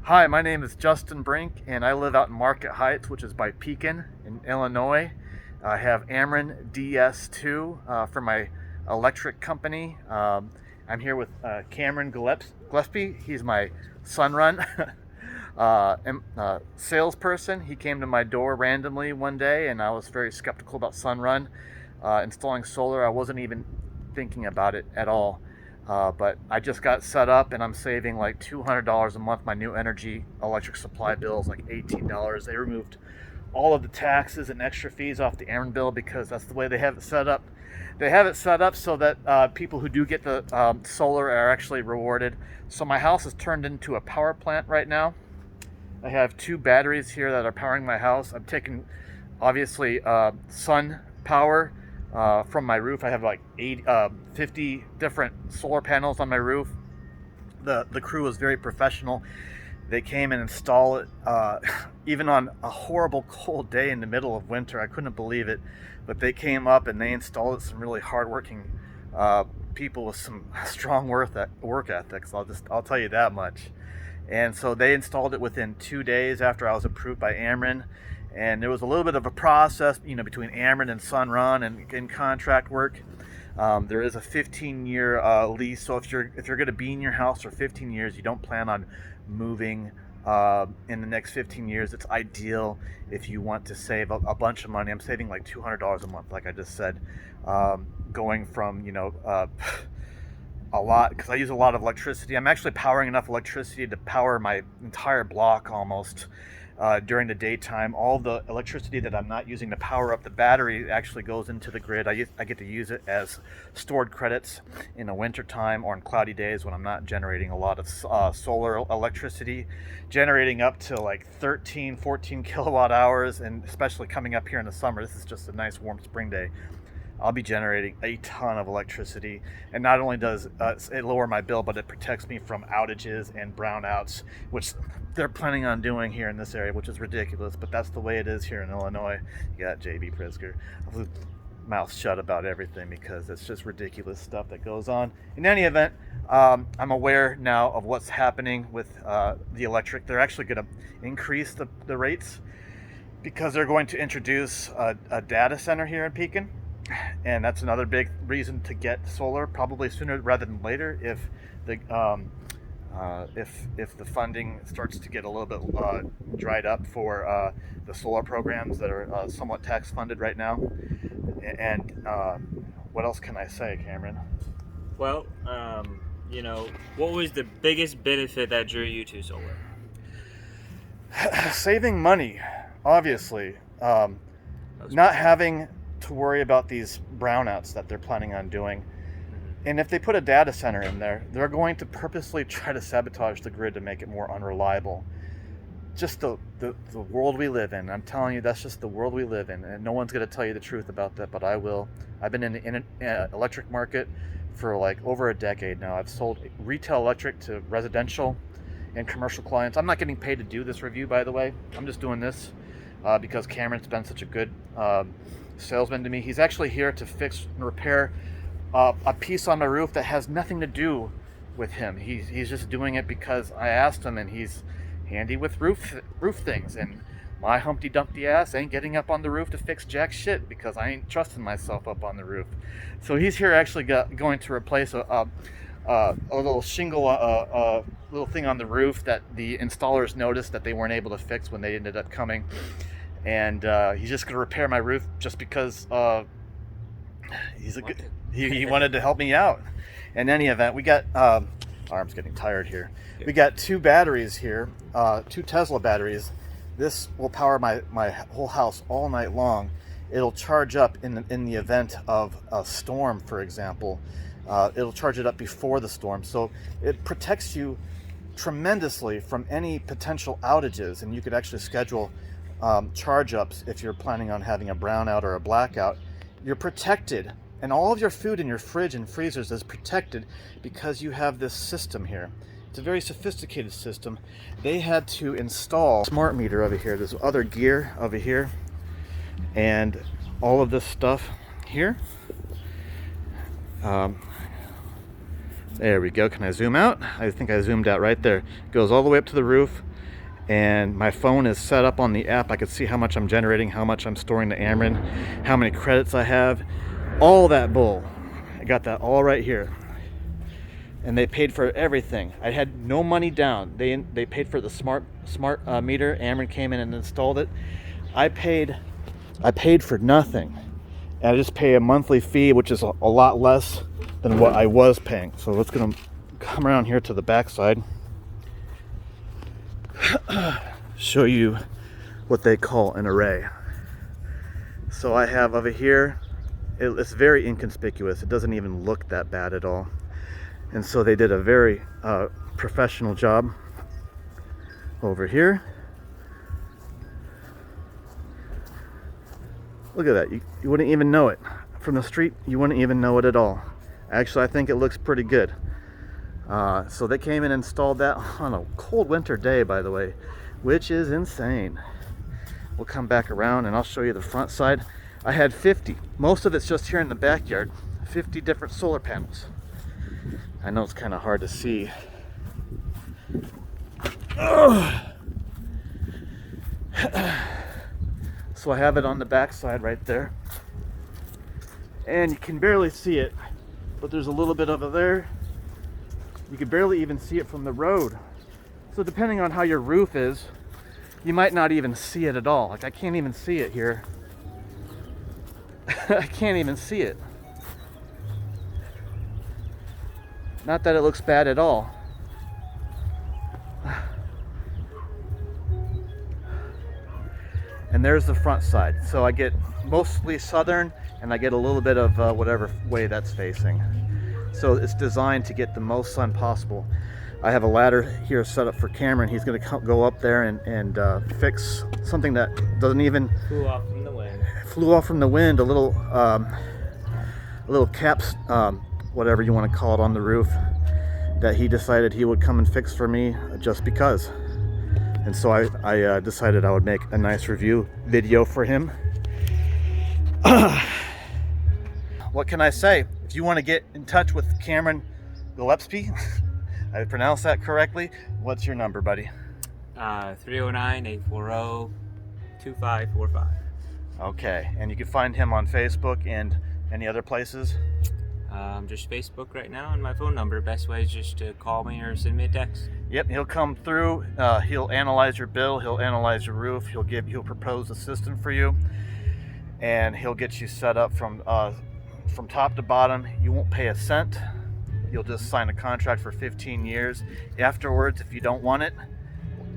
Hi, my name is Justin Brink, and I live out in Market Heights, which is by Pekin in Illinois. I have Ameren DS2 for my electric company. I'm here with Cameron Gillespie. He's my Sunrun salesperson. He came to my door randomly one day, and I was very skeptical about Sunrun installing solar. I wasn't even thinking about it at all. But I just got set up and I'm saving like $200 a month. My new energy electric supply bill is like $18. They removed all of the taxes and extra fees off the Ameren bill because that's the way they have it set up. They have it set up so that people who do get the solar are actually rewarded. So my house is turned into a power plant right now. I have two batteries here that are powering my house. I'm taking obviously sun power from my roof. I have like 50 different solar panels on my roof. The crew was very professional. They came and installed it even on a horrible cold day in the middle of winter. I couldn't believe it, but they came up and they installed it. Some really hardworking people with some strong work ethics. I'll tell you that much. And so they installed it within 2 days after I was approved by Ameren. And there was a little bit of a process, between Ameren and Sunrun and contract work. There is a 15-year lease, so if you're going to be in your house for 15 years, you don't plan on moving in the next 15 years. It's ideal if you want to save a bunch of money. I'm saving like $200 a month, like I just said, going from a lot, because I use a lot of electricity. I'm actually powering enough electricity to power my entire block almost. During the daytime, all the electricity that I'm not using to power up the battery actually goes into the grid. I get to use it as stored credits in the wintertime or in cloudy days when I'm not generating a lot of solar electricity, generating up to like 13, 14 kilowatt hours, and especially coming up here in the summer. This is just a nice warm spring day. I'll be generating a ton of electricity, and not only does it lower my bill, but it protects me from outages and brownouts, which they're planning on doing here in this area, which is ridiculous, but that's the way it is here in Illinois. You got JB Pritzker, mouth shut about everything because it's just ridiculous stuff that goes on. In any event, I'm aware now of what's happening with the electric. They're actually going to increase the rates because they're going to introduce a data center here in Pekin. And that's another big reason to get solar, probably sooner rather than later, if the funding starts to get a little bit dried up for the solar programs that are somewhat tax funded right now. And what else can I say, Cameron? Well, what was the biggest benefit that drew you to solar? Saving money, obviously. Not having to worry about these brownouts that they're planning on doing. And if they put a data center in there, they're going to purposely try to sabotage the grid to make it more unreliable. Just the world we live in. I'm telling you, that's just the world we live in. And no one's going to tell you the truth about that, but I will. I've been in the electric market for like over a decade now. I've sold retail electric to residential and commercial clients. I'm not getting paid to do this review, by the way. I'm just doing this because Cameron's been such a good salesman to me. He's actually here to fix and repair a piece on my roof that has nothing to do with him. He's just doing it because I asked him, and he's handy with roof things. And my Humpty Dumpty ass ain't getting up on the roof to fix jack shit because I ain't trusting myself up on the roof. So he's here actually going to replace a little shingle, little thing on the roof that the installers noticed that they weren't able to fix when they ended up coming. And he's just going to repair my roof just because he wanted to help me out. In any event, we got arm's getting tired here. We got two batteries here, two Tesla batteries. This will power my whole house all night long. It'll charge up in the event of a storm, for example. It'll charge it up before the storm, so it protects you tremendously from any potential outages, and you could actually schedule charge ups if you're planning on having a brownout or a blackout. You're protected, and all of your food in your fridge and freezers is protected because you have this system here. It's a very sophisticated system. They had to install a smart meter over here, this other gear over here, and all of this stuff here. There we go. Can I zoom out? I think I zoomed out right there. It goes all the way up to the roof. and my phone is set up on the app. I could see how much I'm generating, how much I'm storing to Ameren, how many credits I have, all that bull. I got that all right here. And they paid for everything. I had no money down. They paid for the smart meter. Ameren came in and installed it. I paid for nothing. And I just pay a monthly fee, which is a lot less than what I was paying. So let's gonna come around here to the backside. Show you what they call an array. So I have over here, it's very inconspicuous. It doesn't even look that bad at all. And so they did a very professional job over here. Look at that. You wouldn't even know it. From the street, you wouldn't even know it at all. Actually, I think it looks pretty good. So they came and installed that on a cold winter day, by the way, which is insane. We'll come back around and I'll show you the front side. I had 50. Most of it's just here in the backyard. 50 different solar panels. I know it's kind of hard to see. So I have it on the back side right there. And you can barely see it, but there's a little bit over there. You can barely even see it from the road. So depending on how your roof is, you might not even see it at all. Like I can't even see it here. I can't even see it. Not that it looks bad at all. And there's the front side. So I get mostly southern and I get a little bit of whatever way that's facing. So it's designed to get the most sun possible. I have a ladder here set up for Cameron. He's going to go up there and fix something that doesn't even... Flew off from the wind. Flew off from the wind, a little caps, whatever you want to call it, on the roof that he decided he would come and fix for me just because. And so I decided I would make a nice review video for him. What can I say? If you want to get in touch with Cameron Gillespie, I pronounced that correctly, what's your number, buddy? 309-840-2545. Okay, and you can find him on Facebook and any other places? Just Facebook right now, and my phone number. Best way is just to call me or send me a text. Yep, he'll come through. He'll analyze your bill. He'll analyze your roof. He'll propose a system for you, and he'll get you set up from top to bottom. You won't pay a cent. You'll just sign a contract for 15 years. Afterwards, if you don't want it,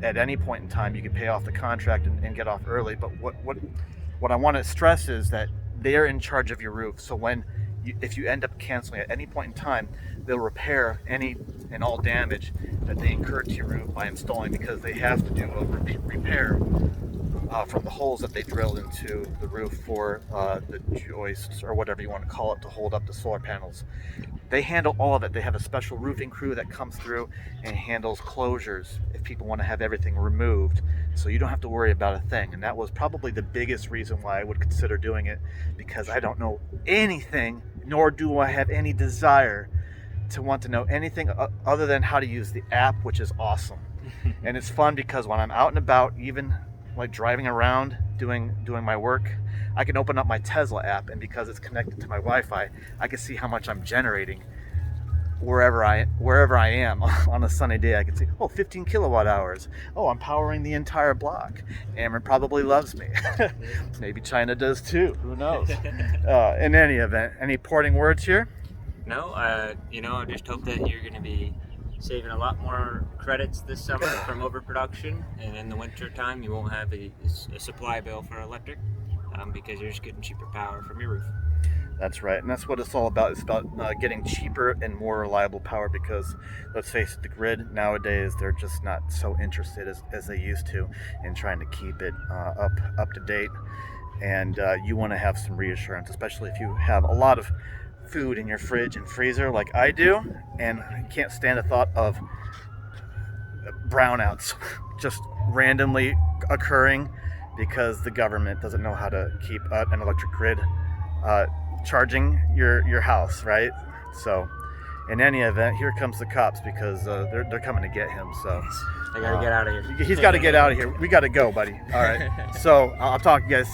at any point in time, you can pay off the contract and get off early. But what I want to stress is that they're in charge of your roof. So if you end up canceling at any point in time, they'll repair any and all damage that they incurred to your roof by installing, because they have to do a repair from the holes that they drilled into the roof for the joists or whatever you want to call it to hold up the solar panels. They handle all of it. They have a special roofing crew that comes through and handles closures if people want to have everything removed. So you don't have to worry about a thing. And that was probably the biggest reason why I would consider doing it, because I don't know anything, nor do I have any desire to want to know anything other than how to use the app, which is awesome. And it's fun because when I'm out and about, even like driving around doing my work, I can open up my Tesla app, and because it's connected to my Wi-Fi, I can see how much I'm generating wherever I am. On a sunny day, I can see, 15 kilowatt hours. Oh, I'm powering the entire block. Ameren probably loves me. Maybe China does too. Who knows? In any event, any parting words here? No, I just hope that you're going to be saving a lot more credits this summer from overproduction, and in the winter time you won't have a supply bill for electric because you're just getting cheaper power from your roof. That's right, and that's what it's all about. It's about getting cheaper and more reliable power, because let's face it, the grid nowadays, they're just not so interested as they used to in trying to keep it up to date. And you want to have some reassurance, especially if you have a lot of food in your fridge and freezer like I do, and can't stand the thought of brownouts just randomly occurring because the government doesn't know how to keep an electric grid charging your house, right? So in any event, here comes the cops, because they're coming to get him. So I gotta get out of here. He's got to get out of here. We got to go, buddy. All right. So I'll talk to you guys